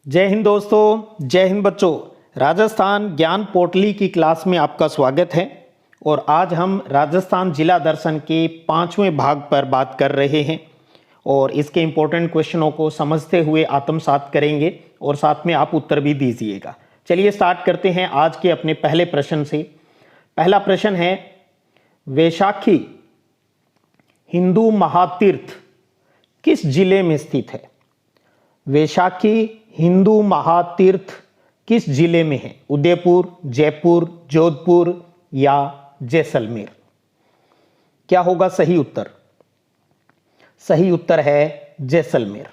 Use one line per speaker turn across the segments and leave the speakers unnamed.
जय हिंद दोस्तों, जय हिंद बच्चों। राजस्थान ज्ञान पोर्टली की क्लास में आपका स्वागत है। और आज हम राजस्थान जिला दर्शन के 5वें भाग पर बात कर रहे हैं और इसके इम्पोर्टेंट क्वेश्चनों को समझते हुए आत्मसात करेंगे और साथ में आप उत्तर भी दीजिएगा। चलिए स्टार्ट करते हैं आज के अपने पहले प्रश्न से। पहला प्रश्न है, वैशाखी हिंदू महातीर्थ किस जिले में स्थित है? वैशाखी हिंदू महातीर्थ किस जिले में है? उदयपुर, जयपुर, जोधपुर या जैसलमेर? क्या होगा सही उत्तर? सही उत्तर है जैसलमेर।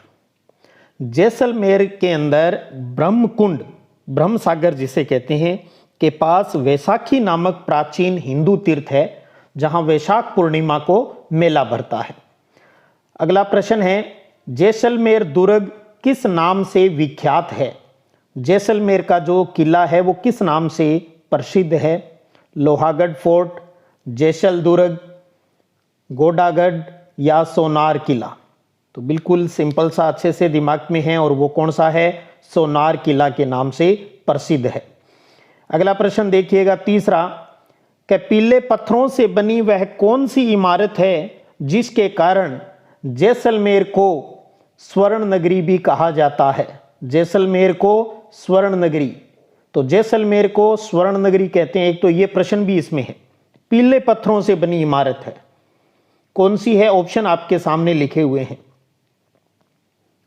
जैसलमेर के अंदर ब्रह्मकुंड, ब्रह्म सागर जिसे कहते हैं, के पास वैशाखी नामक प्राचीन हिंदू तीर्थ है जहां वैशाख पूर्णिमा को मेला भरता है। अगला प्रश्न है, जैसलमेर दुर्ग किस नाम से विख्यात है? जैसलमेर का जो किला है वो किस नाम से प्रसिद्ध है? लोहागढ़ फोर्ट, जैसल दुर्ग, गोडागढ़ या सोनार किला? तो बिल्कुल सिंपल सा, अच्छे से दिमाग में है, और वो कौन सा है? सोनार किला के नाम से प्रसिद्ध है। अगला प्रश्न देखिएगा, तीसरा, कि पीले पत्थरों से बनी वह कौन सी इमारत है जिसके कारण जैसलमेर को स्वर्ण नगरी भी कहा जाता है? जैसलमेर को स्वर्ण नगरी, तो जैसलमेर को स्वर्ण नगरी कहते हैं। एक तो ये प्रश्न भी इसमें है, पीले पत्थरों से बनी इमारत है, कौन सी है? ऑप्शन आपके सामने लिखे हुए हैं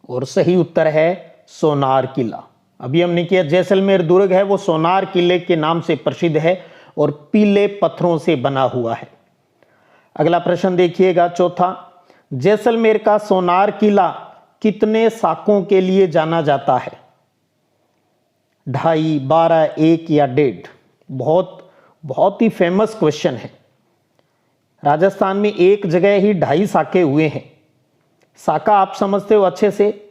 और सही उत्तर है सोनार किला। अभी हमने किया, जैसलमेर दुर्ग है वो सोनार किले के नाम से प्रसिद्ध है और पीले पत्थरों से बना हुआ है। अगला प्रश्न देखिएगा, चौथा, जैसलमेर का सोनार किला कितने साकों के लिए जाना जाता है? 2.5, 12, 1 या 1.5? बहुत ही फेमस क्वेश्चन है। राजस्थान में एक जगह ही 2.5 साके हुए हैं। साका आप समझते हो अच्छे से?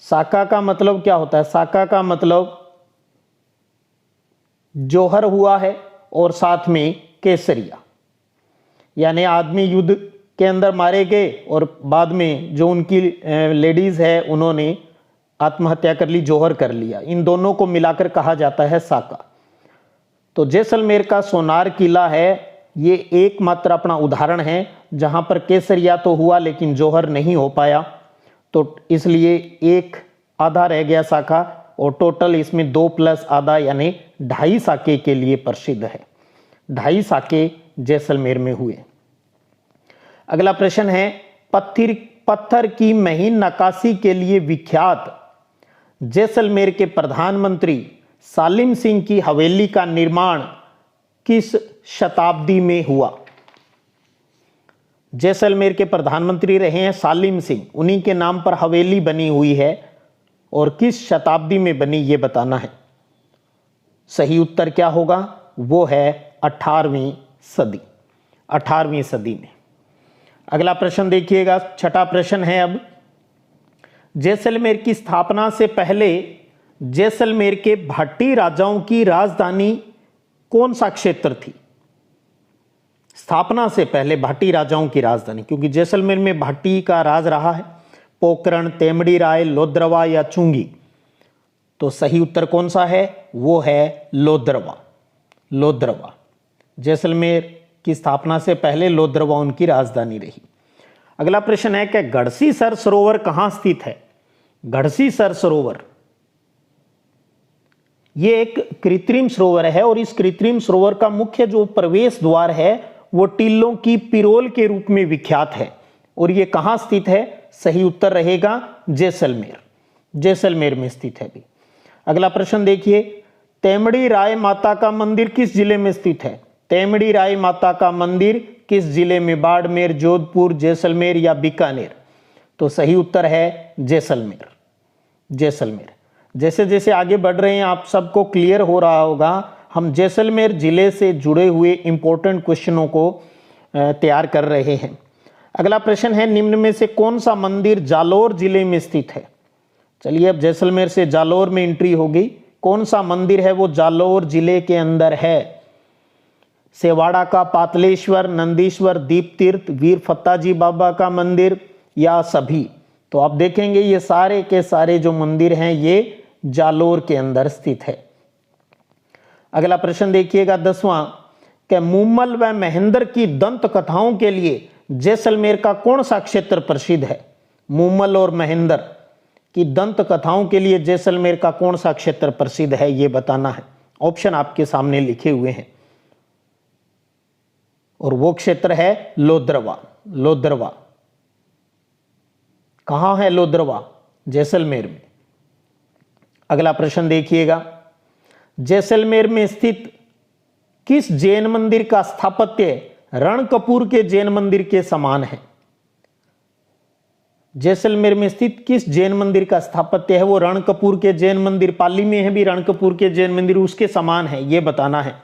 साका का मतलब क्या होता है? साका का मतलब जौहर हुआ है और साथ में केसरिया, यानी आदमी युद्ध के अंदर मारे गए और बाद में जो उनकी लेडीज है उन्होंने आत्महत्या कर ली, जौहर कर लिया। इन दोनों को मिलाकर कहा जाता है साका। तो जैसलमेर का सोनार किला है, ये एकमात्र अपना उदाहरण है जहां पर केसरिया तो हुआ लेकिन जौहर नहीं हो पाया, तो इसलिए एक आधा रह गया साका, और टोटल इसमें 2 प्लस आधा यानी 2.5 साके के लिए प्रसिद्ध है। 2.5 साके जैसलमेर में हुए। अगला प्रश्न है, पत्थर की महीन नक्काशी के लिए विख्यात जैसलमेर के प्रधानमंत्री सालिम सिंह की हवेली का निर्माण किस शताब्दी में हुआ? जैसलमेर के प्रधानमंत्री रहे हैं सालिम सिंह, उन्हीं के नाम पर हवेली बनी हुई है और किस शताब्दी में बनी ये बताना है। सही उत्तर क्या होगा? वो है 18वीं सदी, 18वीं सदी में। अगला प्रश्न देखिएगा, छठा प्रश्न है अब, जैसलमेर की स्थापना से पहले जैसलमेर के भाटी राजाओं की राजधानी कौन सा क्षेत्र थी? स्थापना से पहले भाटी राजाओं की राजधानी, क्योंकि जैसलमेर में भाटी का राज रहा है, पोकरण, तेमड़ी राय, लोद्रवा या चुंगी? तो सही उत्तर कौन सा है? वो है लोद्रवा। लोद्रवा, जैसलमेर की स्थापना से पहले लोद्रवा उनकी राजधानी रही। अगला प्रश्न है कि गढ़सीसर सरोवर कहां स्थित है? गढ़सीसर सरोवर ये एक कृत्रिम सरोवर है और इस कृत्रिम सरोवर का मुख्य जो प्रवेश द्वार है वो टीलों की पिरोल के रूप में विख्यात है। और ये कहां स्थित है? सही उत्तर रहेगा जैसलमेर। जैसलमेर में स्थित है भी। अगला प्रश्न देखिए, तेमड़ी राय माता का मंदिर किस जिले में स्थित है? तेमड़ी राय माता का मंदिर किस जिले में? बाड़मेर, जोधपुर, जैसलमेर या बीकानेर? तो सही उत्तर है जैसलमेर। जैसलमेर। जैसे जैसे आगे बढ़ रहे हैं आप सबको क्लियर हो रहा होगा, हम जैसलमेर जिले से जुड़े हुए इंपॉर्टेंट क्वेश्चनों को तैयार कर रहे हैं। अगला प्रश्न है, निम्न में से कौन सा मंदिर जालोर जिले में स्थित है? चलिए, अब जैसलमेर से जालोर में एंट्री होगी। कौन सा मंदिर है वो जालोर जिले के अंदर है? सेवाड़ा का पातलेश्वर, नंदीश्वर, दीप तीर्थ, वीर फत्ताजी बाबा का मंदिर या सभी? तो आप देखेंगे ये सारे के सारे जो मंदिर हैं ये जालोर के अंदर स्थित है। अगला प्रश्न देखिएगा 10वां कि मूमल व महेंद्र की दंत कथाओं के लिए जैसलमेर का कौन सा क्षेत्र प्रसिद्ध है? मूमल और महेंद्र की दंत कथाओं के लिए जैसलमेर का कौन सा क्षेत्र प्रसिद्ध है, यह बताना है। ऑप्शन आपके सामने लिखे हुए हैं और वो क्षेत्र है लोद्रवा। लोद्रवा कहां है? लोद्रवा जैसलमेर में। अगला प्रश्न देखिएगा, जैसलमेर में स्थित किस जैन मंदिर का स्थापत्य रणकपुर के जैन मंदिर के समान है? जैसलमेर में स्थित किस जैन मंदिर का स्थापत्य है वो रणकपुर के जैन मंदिर, पाली में है भी रणकपुर के जैन मंदिर, उसके समान है, यह बताना है।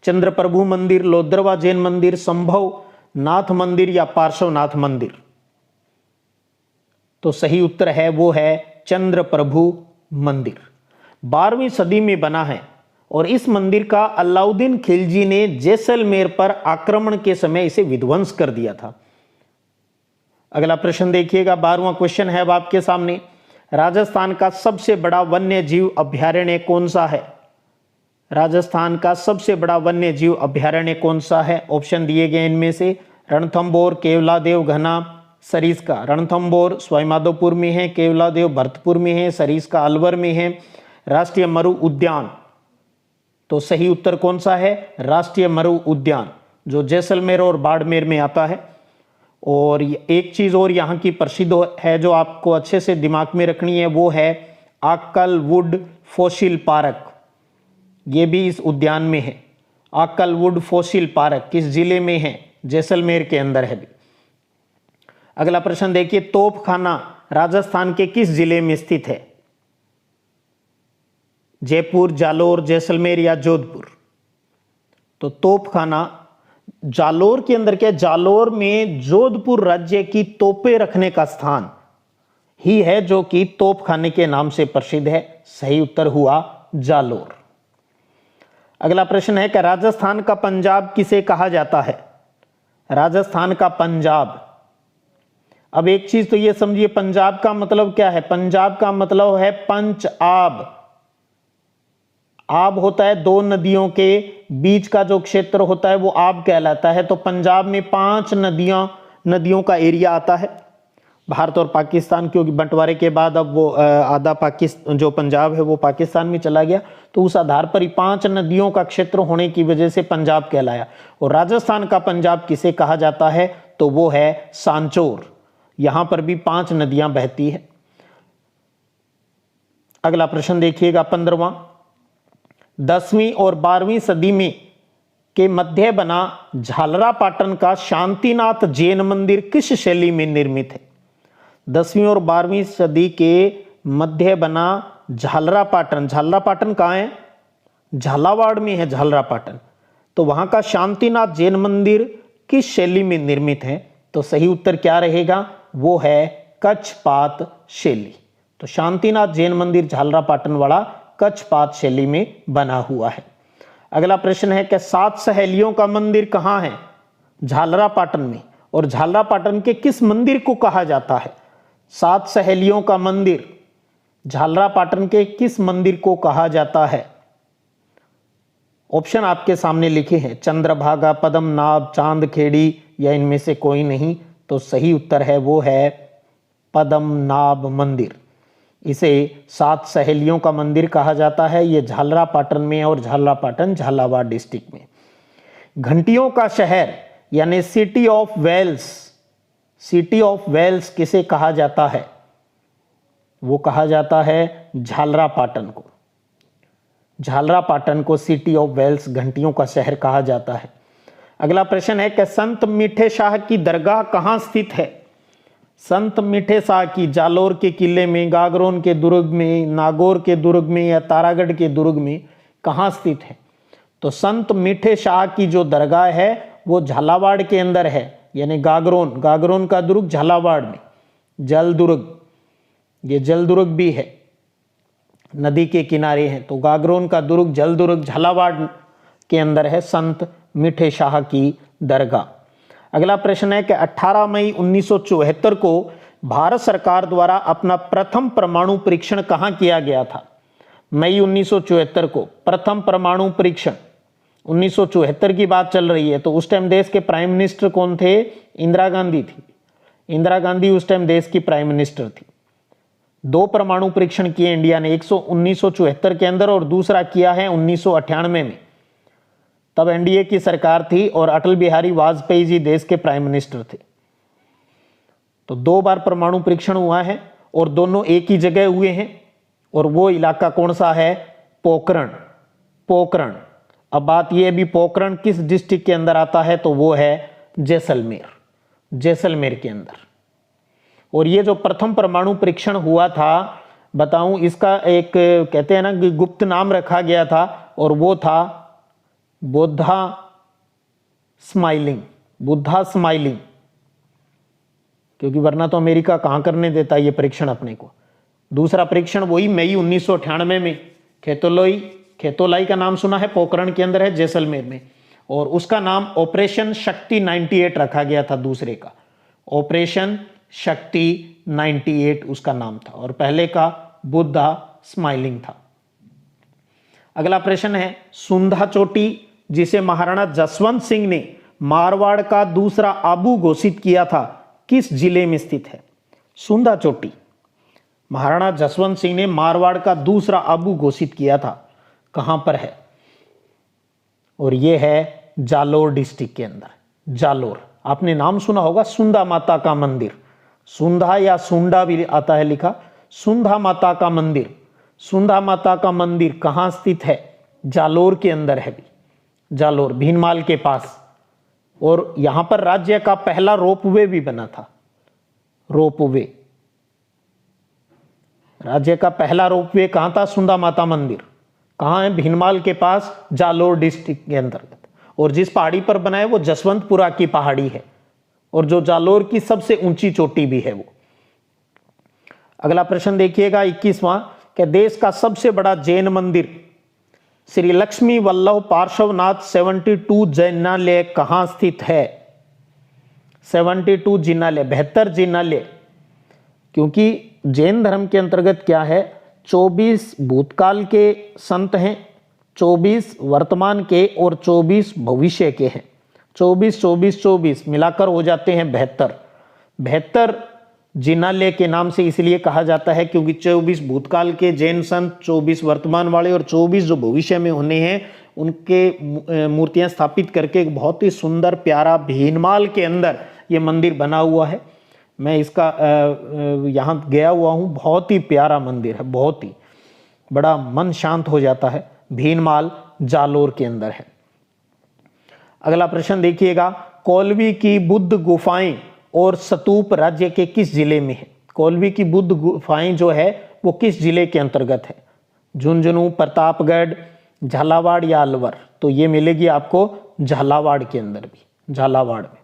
चंद्रप्रभु मंदिर, लोद्रवा जैन मंदिर, संभव नाथ मंदिर या पार्श्वनाथ मंदिर? तो सही उत्तर है वो है चंद्रप्रभु मंदिर। 12वीं सदी में बना है और इस मंदिर का अलाउद्दीन खिलजी ने जैसलमेर पर आक्रमण के समय इसे विध्वंस कर दिया था। अगला प्रश्न देखिएगा, 12वां क्वेश्चन है अब आपके सामने। राजस्थान का सबसे बड़ा वन्य जीव अभयारण्य कौन सा है? राजस्थान का सबसे बड़ा वन्य जीव अभयारण्य कौन सा है? ऑप्शन दिए गए इनमें से रणथंभौर, केवलादेव, घना, सरिस्का। रणथंभौर सवाईमाधोपुर में है, केवलादेव भरतपुर में है, सरिस्का अलवर में है। राष्ट्रीय मरु उद्यान, तो सही उत्तर कौन सा है? राष्ट्रीय मरु उद्यान, जो जैसलमेर और बाड़मेर में आता है। और एक चीज और यहाँ की प्रसिद्ध है जो आपको अच्छे से दिमाग में रखनी है, वो है आक्कल वुड फॉसिल पार्क। ये भी इस उद्यान में है। आक्कल वुड फॉसिल पार्क किस जिले में है? जैसलमेर के अंदर है भी। अगला प्रश्न देखिए, तोपखाना राजस्थान के किस जिले में स्थित है? जयपुर, जालोर, जैसलमेर या जोधपुर? तो तोपखाना जालोर के अंदर क्या? जालोर में जोधपुर राज्य की तोपें रखने का स्थान ही है जो कि तोपखाने के नाम से प्रसिद्ध है। सही उत्तर हुआ जालोर। अगला प्रश्न है कि राजस्थान का पंजाब किसे कहा जाता है? राजस्थान का पंजाब, अब एक चीज तो ये समझिए, पंजाब का मतलब क्या है? पंजाब का मतलब है पंच आब। आब होता है दो नदियों के बीच का जो क्षेत्र होता है वो आब कहलाता है। तो पंजाब में 5 नदियों का एरिया आता है। भारत और पाकिस्तान क्योंकि बंटवारे के बाद अब वो आधा पाकिस्तान जो पंजाब है वो पाकिस्तान में चला गया, तो उस आधार पर ही 5 नदियों का क्षेत्र होने की वजह से पंजाब कहलाया। और राजस्थान का पंजाब किसे कहा जाता है? तो वो है सांचौर। यहां पर भी 5 नदियां बहती है। अगला प्रश्न देखिएगा 15वां, 10वीं और 12वीं सदी में के मध्य बना झालरापाटन का शांतिनाथ जैन मंदिर किस शैली में निर्मित है? 10वीं और 12वीं सदी के मध्य बना झालरापाटन, झालरापाटन कहाँ है? झालावाड़ में है झालरापाटन। तो वहां का शांतिनाथ जैन मंदिर किस शैली में निर्मित है? तो सही उत्तर क्या रहेगा? वो है कच्छपात शैली। तो शांतिनाथ जैन मंदिर झालरापाटन वाला कच्छपात शैली में बना हुआ है। अगला प्रश्न है कि 7 सहेलियों का मंदिर कहां है? झालरापाटन में। और झालरापाटन के किस मंदिर को कहा जाता है? 7 सहेलियों का मंदिर झालरापाटन के किस मंदिर को कहा जाता है? ऑप्शन आपके सामने लिखे हैं, चंद्रभागा, पद्मनाभ, चांदखेड़ी या इनमें से कोई नहीं। तो सही उत्तर है वो है पद्मनाभ मंदिर। इसे 7 सहेलियों का मंदिर कहा जाता है। ये झालरापाटन में और झालरापाटन झालावाड़ डिस्ट्रिक्ट में। घंटियों का शहर यानी city of bells, city of bells किसे कहा जाता है? वो कहा जाता है झालरापाटन को। झालरापाटन को सिटी ऑफ वेल्स, घंटियों का शहर कहा जाता है। अगला प्रश्न है कि संत मीठे शाह की दरगाह कहां स्थित है? संत मीठे शाह की जालोर के किले में, गागरोन के दुर्ग में, नागौर के दुर्ग में या तारागढ़ के दुर्ग में कहां स्थित है? तो संत मीठे शाह की जो दरगाह है वो झालावाड़ के अंदर है, यानी गागरोन, गागरोन का दुर्ग झालावाड़ में। जल दुर्ग, ये जल दुर्ग भी है, नदी के किनारे है। तो गागरोन का दुर्ग, जल दुर्ग झालावाड़ के अंदर है संत मीठे शाह की दरगाह। अगला प्रश्न है कि 18 मई 1974 को भारत सरकार द्वारा अपना प्रथम परमाणु परीक्षण कहां किया गया था? मई 1974 को प्रथम परमाणु परीक्षण, 1974 की बात चल रही है, तो उस टाइम देश के प्राइम मिनिस्टर कौन थे? इंदिरा गांधी थी। इंदिरा गांधी उस टाइम देश की प्राइम मिनिस्टर थी। 2 परमाणु परीक्षण किए इंडिया ने, 1974 के अंदर और दूसरा किया है 1998 में। तब एनडीए की सरकार थी और अटल बिहारी वाजपेयी जी देश के प्राइम मिनिस्टर थे। तो 2 बार परमाणु परीक्षण हुआ है और दोनों एक ही जगह हुए हैं, और वो इलाका कौन सा है? पोखरण। पोखरण। अब बात यह भी, पोखरण किस डिस्ट्रिक्ट के अंदर आता है? तो वो है जैसलमेर। जैसलमेर के अंदर। और ये जो प्रथम परमाणु परीक्षण हुआ था, बताऊं, इसका एक कहते हैं ना कि गुप्त नाम रखा गया था, और वो था बुद्धा स्माइलिंग। बुद्धा स्माइलिंग, क्योंकि वरना तो अमेरिका कहां करने देता ये परीक्षण अपने को। दूसरा परीक्षण वही मई 1998 में, खेतोलाई का नाम सुना है? पोखरण के अंदर है, जैसलमेर में। और उसका नाम ऑपरेशन शक्ति 98 रखा गया था दूसरे का। ऑपरेशन शक्ति 98 उसका नाम था, और पहले का बुद्धा स्माइलिंग था। अगला प्रश्न है, सुंधा चोटी, जिसे महाराणा जसवंत सिंह ने मारवाड़ का दूसरा आबू घोषित किया था, किस जिले में स्थित है? सुंधा चोटी, महाराणा जसवंत सिंह ने मारवाड़ का दूसरा आबू घोषित किया था, कहां पर है? और यह है जालोर डिस्ट्रिक्ट के अंदर। जालोर, आपने नाम सुना होगा सुंधा माता का मंदिर। सुंधा या सुंडा भी आता है लिखा, सुंधा माता का मंदिर। सुंधा माता का मंदिर कहां स्थित है? जालोर के अंदर है भी। जालोर, भीनमाल के पास। और यहां पर राज्य का पहला रोपवे भी बना था। रोपवे, राज्य का पहला रोपवे कहां था? सुंधा माता मंदिर। कहां है? भीनमाल के पास, जालोर डिस्ट्रिक्ट के अंतर्गत। और जिस पहाड़ी पर बना है वो जसवंतपुरा की पहाड़ी है, और जो जालोर की सबसे ऊंची चोटी भी है वो। अगला प्रश्न देखिएगा 21वां, कि देश का सबसे बड़ा जैन मंदिर श्री लक्ष्मी वल्लभ पार्श्वनाथ 72 जिनालय कहां स्थित है? 72 जिनालय, 72 जिनालय। क्योंकि जैन धर्म के अंतर्गत क्या है, 24 भूतकाल के संत हैं, 24 वर्तमान के और 24 भविष्य के हैं। 24 24 24 मिलाकर हो जाते हैं 72। 72 जिनालय के नाम से इसलिए कहा जाता है क्योंकि 24 भूतकाल के जैन संत, 24 वर्तमान वाले और 24 जो भविष्य में होने हैं, उनके मूर्तियां स्थापित करके एक बहुत ही सुंदर प्यारा भीनमाल के अंदर ये मंदिर बना हुआ है। मैं इसका यहाँ गया हुआ हूँ, बहुत ही प्यारा मंदिर है, बहुत ही बड़ा, मन शांत हो जाता है। भीनमाल जालोर के अंदर है। अगला प्रश्न देखिएगा, कोलवी की बुद्ध गुफाएं और स्तूप राज्य के किस जिले में है? कोलवी की बुद्ध गुफाएं जो है वो किस जिले के अंतर्गत है? झुंझुनू, प्रतापगढ़, झालावाड़ या अलवर? तो ये मिलेगी आपको झालावाड़ के अंदर भी, झालावाड़ में।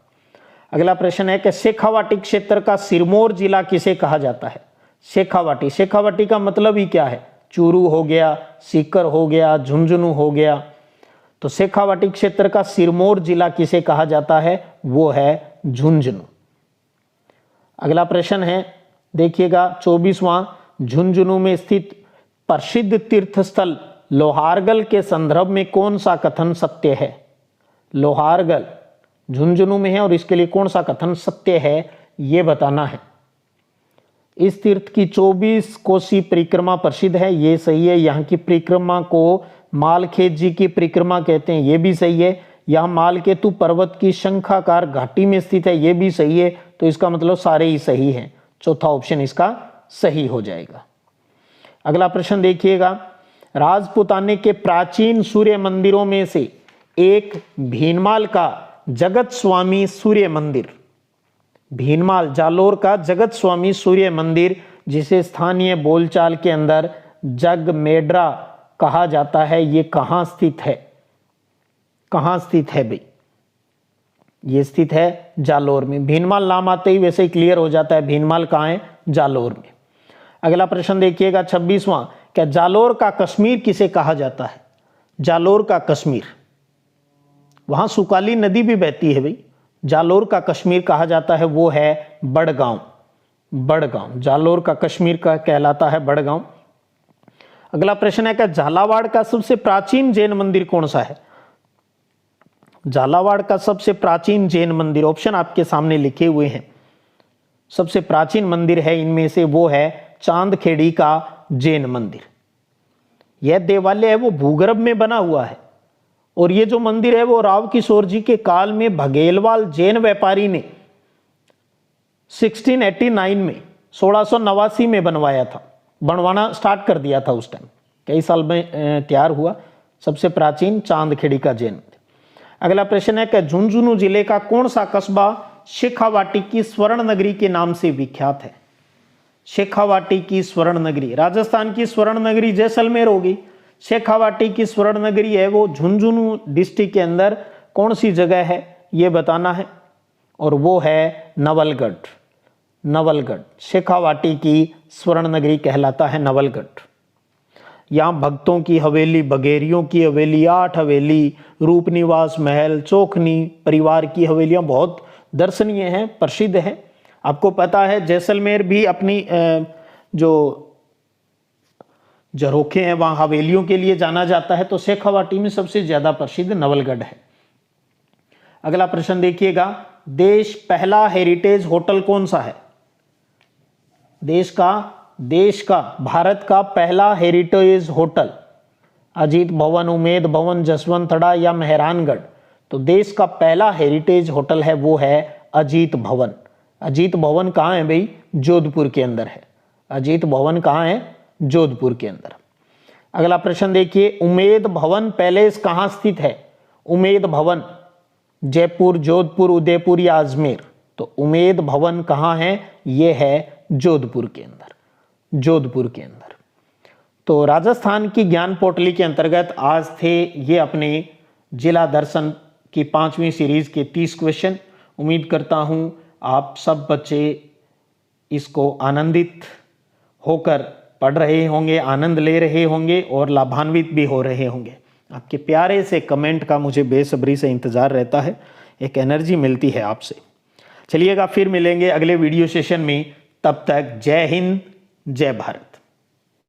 अगला प्रश्न है कि शेखावाटी क्षेत्र का सिरमौर जिला किसे कहा जाता है? शेखावाटी, शेखावाटी का मतलब ही क्या है? चूरू हो गया, सीकर हो गया, झुंझुनू हो गया। तो शेखावाटी क्षेत्र का सिरमौर जिला किसे कहा जाता है? वो है झुंझुनू। अगला प्रश्न है देखिएगा 24वां, झुंझुनू में स्थित प्रसिद्ध तीर्थ स्थल लोहारगल के संदर्भ में कौन सा कथन सत्य है? लोहारगल झुंझुनू में है और इसके लिए कौन सा कथन सत्य है, ये बताना है। इस तीर्थ की 24 कोसी परिक्रमा प्रसिद्ध है, ये सही है। यहाँ की परिक्रमा को मालखेत जी की परिक्रमा कहते हैं, ये भी सही है। यहाँ मालकेतु पर्वत की शंखाकार घाटी में स्थित है, ये भी सही है। तो इसका मतलब सारे ही सही हैं, चौथा ऑप्शन इसका सही हो जाएगा। अगला प्रश्न देखिएगा, राजपूताने के प्राचीन सूर्य मंदिरों में से एक भीनमाल का जगत स्वामी सूर्य मंदिर, भीनमाल जालोर का जगत स्वामी सूर्य मंदिर, जिसे स्थानीय बोलचाल के अंदर जगमेड्रा कहा जाता है, ये कहां स्थित है? कहां स्थित है भाई? ये स्थित है जालोर में। भीनमाल नाम आते ही वैसे ही क्लियर हो जाता है भीनमाल कहां है, जालोर में। अगला प्रश्न देखिएगा 26वां, क्या जालोर का कश्मीर किसे कहा जाता है? जालोर का कश्मीर, वहां सुकाली नदी भी बहती है भाई। जालोर का कश्मीर कहा जाता है वो है बड़गांव। बड़गांव जालोर का कश्मीर का कहलाता है बड़गांव। अगला प्रश्न है कि झालावाड़ का सबसे प्राचीन जैन मंदिर कौन सा है? झालावाड़ का सबसे प्राचीन जैन मंदिर, ऑप्शन आपके सामने लिखे हुए हैं, सबसे प्राचीन मंदिर है इनमें से वो है चांदखेड़ी का जैन मंदिर। यह देवालय है वो भूगर्भ में बना हुआ है और ये जो मंदिर है वो राव किशोर जी के काल में भगेलवाल जैन व्यापारी ने 1689 में 1689 में बनवाया था, बनवाना स्टार्ट कर दिया था उस टाइम, कई साल में तैयार हुआ। सबसे प्राचीन चांदखेड़ी का जैन मंदिर। अगला प्रश्न है कि झुंझुनू जिले का कौन सा कस्बा शेखावाटी की स्वर्ण नगरी के नाम से विख्यात है? शेखावाटी की स्वर्ण नगरी, राजस्थान की स्वर्ण नगरी जैसलमेर होगी, शेखावाटी की स्वर्ण नगरी है वो झुंझुनू डिस्ट्रिक्ट के अंदर कौन सी जगह है ये बताना है, और वो है नवलगढ़। नवलगढ़ शेखावाटी की स्वर्ण नगरी कहलाता है नवलगढ़। यहाँ भक्तों की हवेली, बघेरियों की हवेली, 8 हवेली, रूपनिवास महल, चोखनी परिवार की हवेलियाँ बहुत दर्शनीय हैं, प्रसिद्ध हैं। आपको पता है जैसलमेर भी अपनी जो झरोखे हैं वहाँ हवेलियों के लिए जाना जाता है, तो शेखावाटी में सबसे ज़्यादा प्रसिद्ध नवलगढ़ है। अगला प्रश्न देखिएगा, देश पहला हेरिटेज होटल कौन सा है? देश का भारत का पहला हेरिटेज होटल अजीत भवन, उमेद भवन, जसवंतड़ा या मेहरानगढ़? तो देश का पहला हेरिटेज होटल है वो है अजीत भवन। अजीत भवन कहाँ है भाई? जोधपुर के अंदर है। अजीत भवन कहाँ है? जोधपुर के अंदर। अगला प्रश्न देखिए, उमेद भवन पैलेस कहाँ स्थित है? उमेद भवन जयपुर, जोधपुर, उदयपुर या अजमेर? तो उमेद भवन कहाँ है? ये है जोधपुर के अंदर, जोधपुर के अंदर। तो राजस्थान की ज्ञान पोटली के अंतर्गत आज थे ये अपने जिला दर्शन की 5वीं सीरीज के 30 क्वेश्चन। उम्मीद करता हूँ आप सब बच्चे इसको आनंदित होकर पढ़ रहे होंगे, आनंद ले रहे होंगे और लाभान्वित भी हो रहे होंगे। आपके प्यारे से कमेंट का मुझे बेसब्री से इंतज़ार रहता है, एक एनर्जी मिलती है आपसे। चलिएगा फिर मिलेंगे अगले वीडियो सेशन में, तब तक जय हिंद, जय भारत।